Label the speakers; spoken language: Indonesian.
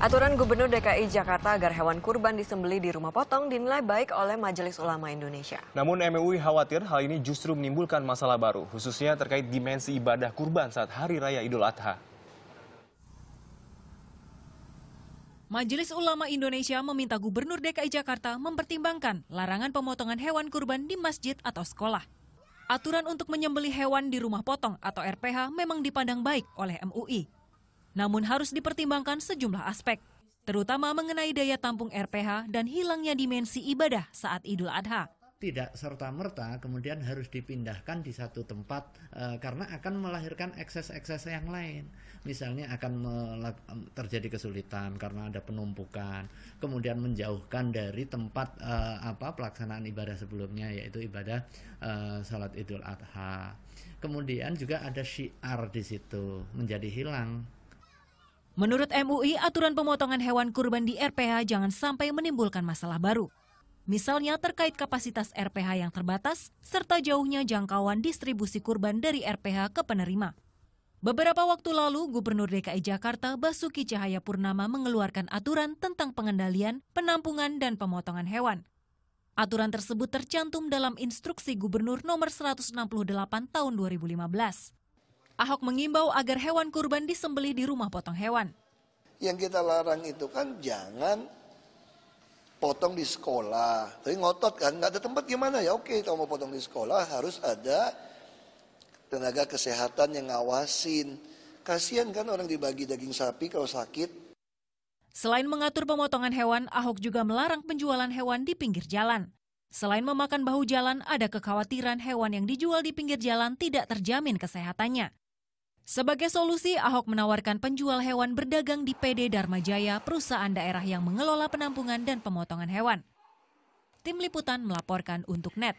Speaker 1: Aturan Gubernur DKI Jakarta agar hewan kurban disembelih di rumah potong dinilai baik oleh Majelis Ulama Indonesia.
Speaker 2: Namun MUI khawatir hal ini justru menimbulkan masalah baru, khususnya terkait dimensi ibadah kurban saat Hari Raya Idul Adha.
Speaker 3: Majelis Ulama Indonesia meminta Gubernur DKI Jakarta mempertimbangkan larangan pemotongan hewan kurban di masjid atau sekolah. Aturan untuk menyembelih hewan di rumah potong atau RPH memang dipandang baik oleh MUI. Namun harus dipertimbangkan sejumlah aspek, terutama mengenai daya tampung RPH dan hilangnya dimensi ibadah saat Idul Adha.
Speaker 4: Tidak serta-merta kemudian harus dipindahkan di satu tempat karena akan melahirkan ekses-ekses yang lain. Misalnya akan terjadi kesulitan karena ada penumpukan, kemudian menjauhkan dari tempat pelaksanaan ibadah sebelumnya, yaitu ibadah salat Idul Adha. Kemudian juga ada syiar di situ menjadi hilang.
Speaker 3: Menurut MUI, aturan pemotongan hewan kurban di RPH jangan sampai menimbulkan masalah baru. Misalnya terkait kapasitas RPH yang terbatas, serta jauhnya jangkauan distribusi kurban dari RPH ke penerima. Beberapa waktu lalu, Gubernur DKI Jakarta Basuki Cahayapurnama mengeluarkan aturan tentang pengendalian, penampungan, dan pemotongan hewan. Aturan tersebut tercantum dalam Instruksi Gubernur Nomor 168 Tahun 2015. Ahok mengimbau agar hewan kurban disembelih di rumah potong hewan.
Speaker 5: Yang kita larang itu kan jangan potong di sekolah. Tapi ngotot kan, nggak ada tempat gimana ya? Oke, kalau mau potong di sekolah harus ada tenaga kesehatan yang ngawasin. Kasian kan orang dibagi daging sapi kalau sakit.
Speaker 3: Selain mengatur pemotongan hewan, Ahok juga melarang penjualan hewan di pinggir jalan. Selain memakan bahu jalan, ada kekhawatiran hewan yang dijual di pinggir jalan tidak terjamin kesehatannya. Sebagai solusi, Ahok menawarkan penjual hewan berdagang di PD Dharma Jaya, perusahaan daerah yang mengelola penampungan dan pemotongan hewan. Tim Liputan melaporkan untuk NET.